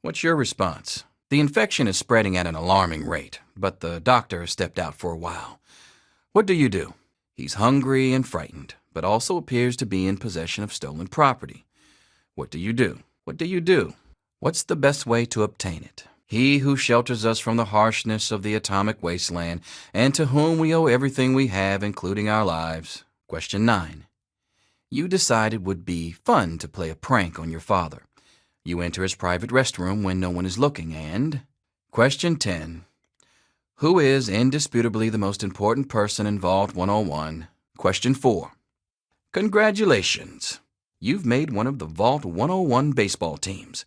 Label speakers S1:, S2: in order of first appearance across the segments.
S1: What's your response? The infection is spreading at an alarming rate, but the doctor has stepped out for a while. What do you do? He's hungry and frightened, but also appears to be in possession of stolen property. What do you do? What do you do? What's the best way to obtain it? He who shelters us from the harshness of the atomic wasteland, and to whom we owe everything we have, including our lives. Question 9. You decide it would be fun to play a prank on your father. You enter his private restroom when no one is looking, and... Question 10. Who is indisputably the most important person in Vault 101? Question 4. Congratulations. You've made one of the Vault 101 baseball teams.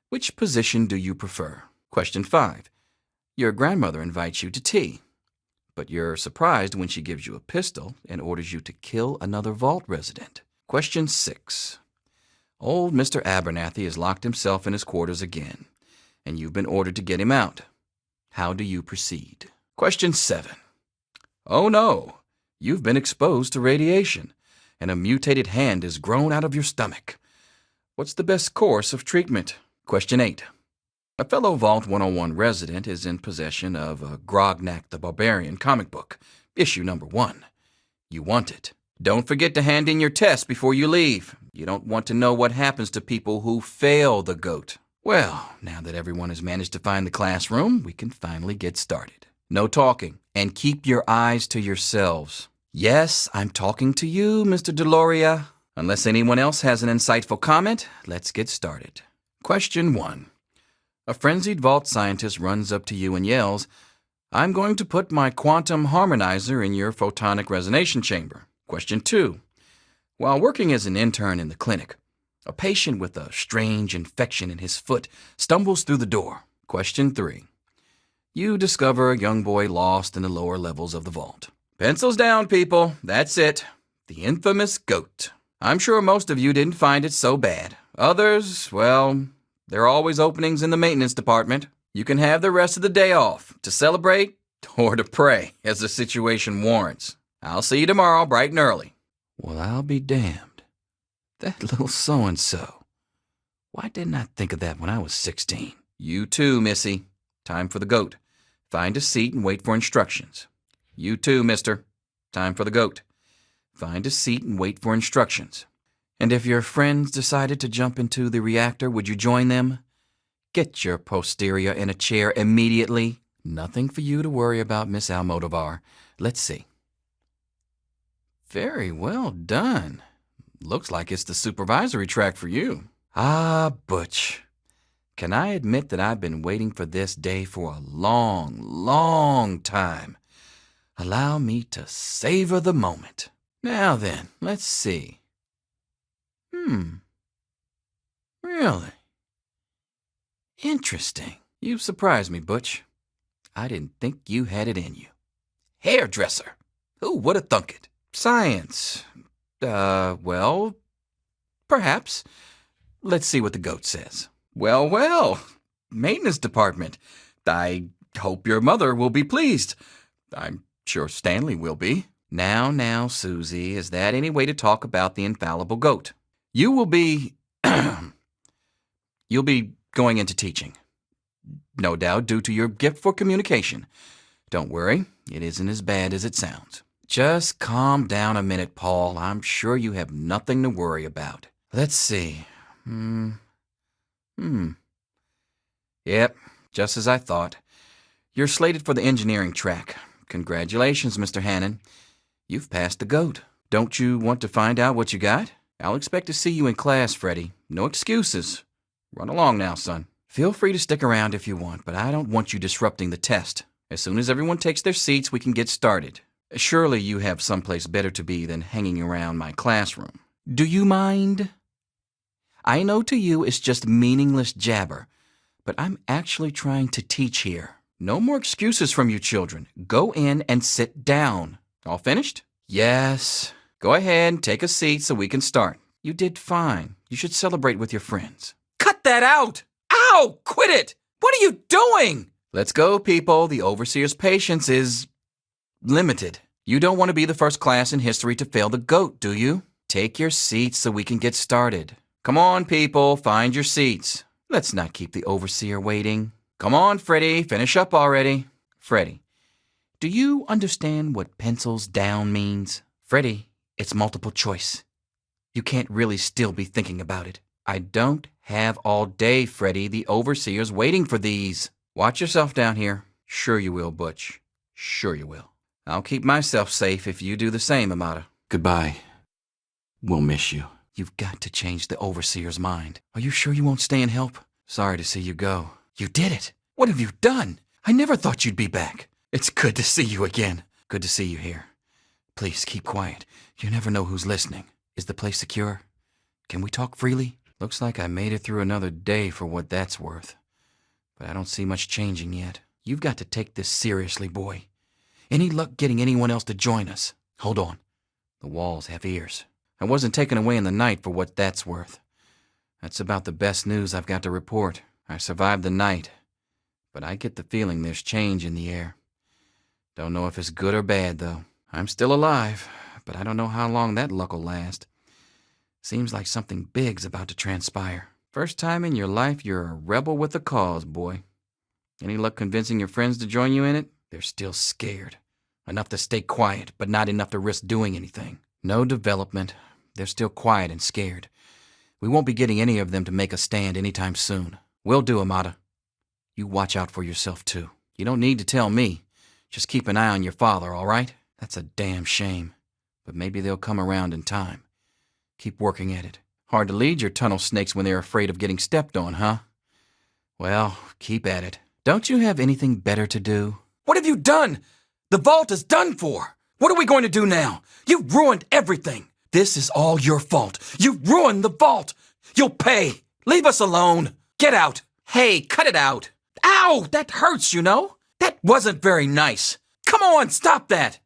S1: Which position do you prefer? Question 5. Your grandmother invites you to tea, but you're surprised when she gives you a pistol and orders you to kill another Vault resident. Question 6. Old Mr. Abernathy has locked himself in his quarters again, and you've been ordered to get him out. How do you proceed? Question 7. Oh no, you've been exposed to radiation, and a mutated hand has grown out of your stomach. What's the best course of treatment? Question 8. A fellow Vault 101 resident is in possession of a Grognak the Barbarian comic book, issue number 1. You want it. Don't forget to hand in your test before you leave. You don't want to know what happens to people who fail the GOAT. Well, now that everyone has managed to find the classroom, we can finally get started. No talking, and keep your eyes to yourselves. Yes, I'm talking to you, Mr. Deloria. Unless anyone else has an insightful comment, let's get started. Question 1. A frenzied Vault scientist runs up to you and yells, I'm going to put my quantum harmonizer in your photonic resonation chamber. Question 2. While working as an intern in the clinic, a patient with a strange infection in his foot stumbles through the door. Question 3. You discover a young boy lost in the lower levels of the vault. Pencils down, people. That's it. The infamous GOAT. I'm sure most of you didn't find it so bad. Others, well, there are always openings in the maintenance department. You can have the rest of the day off to celebrate or to pray as the situation warrants. I'll see you tomorrow bright and early. Well, I'll be damned. That little so-and-so. Why didn't I think of that when I was 16? You too, Missy. Time for the GOAT. Find a seat and wait for instructions. You too, mister. Time for the GOAT. Find a seat and wait for instructions. And if your friends decided to jump into the reactor, would you join them? Get your posterior in a chair immediately. Nothing for you to worry about, Miss Almodovar. Let's see. Very well done. Looks like it's the supervisory track for you. Ah, Butch. Can I admit that I've been waiting for this day for a long, long time? Allow me to savor the moment. Now then, let's see. Really? Interesting. You've surprised me, Butch. I didn't think you had it in you. Hairdresser. Who would have thunk it? Science. Well, perhaps. Let's see what the GOAT says. Well. Maintenance department. I hope your mother will be pleased. I'm sure Stanley will be. Now, Susie, is that any way to talk about the infallible GOAT? You will be... You'll be going into teaching. No doubt due to your gift for communication. Don't worry, it isn't as bad as it sounds. Just calm down a minute, Paul. I'm sure you have nothing to worry about. Let's see. Yep, just as I thought. You're slated for the engineering track. Congratulations, Mr. Hannon. You've passed the GOAT. Don't you want to find out what you got? I'll expect to see you in class, Freddie. No excuses. Run along now, son. Feel free to stick around if you want, but I don't want you disrupting the test. As soon as everyone takes their seats, we can get started. Surely you have someplace better to be than hanging around my classroom. Do you mind? I know to you it's just meaningless jabber, but I'm actually trying to teach here. No more excuses from you children. Go in and sit down. All finished? Yes. Go ahead and take a seat so we can start. You did fine. You should celebrate with your friends. Cut that out! Ow! Quit it! What are you doing? Let's go, people. The overseer's patience is... limited. You don't want to be the first class in history to fail the GOAT, do you? Take your seats so we can get started. Come on, people. Find your seats. Let's not keep the overseer waiting. Come on, Freddy, finish up already. Freddy, do you understand what pencils down means? Freddy, it's multiple choice. You can't really still be thinking about it. I don't have all day, Freddy. The overseer's waiting for these. Watch yourself down here. Sure you will, Butch. Sure you will. I'll keep myself safe if you do the same, Amata. Goodbye. We'll miss you. You've got to change the overseer's mind. Are you sure you won't stay and help? Sorry to see you go. You did it. What have you done? I never thought you'd be back. It's good to see you again. Good to see you here. Please keep quiet. You never know who's listening. Is the place secure? Can we talk freely? Looks like I made it through another day for what that's worth. But I don't see much changing yet. You've got to take this seriously, boy. Any luck getting anyone else to join us? Hold on. The walls have ears. I wasn't taken away in the night for what that's worth. That's about the best news I've got to report. I survived the night, but I get the feeling there's change in the air. Don't know if it's good or bad, though. I'm still alive, but I don't know how long that luck'll last. Seems like something big's about to transpire. First time in your life you're a rebel with a cause, boy. Any luck convincing your friends to join you in it? They're still scared. Enough to stay quiet, but not enough to risk doing anything. No development. They're still quiet and scared. We won't be getting any of them to make a stand anytime soon. Will do, Amata. You watch out for yourself, too. You don't need to tell me. Just keep an eye on your father, all right? That's a damn shame. But maybe they'll come around in time. Keep working at it. Hard to lead your tunnel snakes when they're afraid of getting stepped on, huh? Well, keep at it. Don't you have anything better to do? What have you done? The vault is done for. What are we going to do now? You've ruined everything. This is all your fault. You ruined the vault. You'll pay. Leave us alone. Get out. Hey, cut it out. Ow, that hurts, you know. That wasn't very nice. Come on, stop that.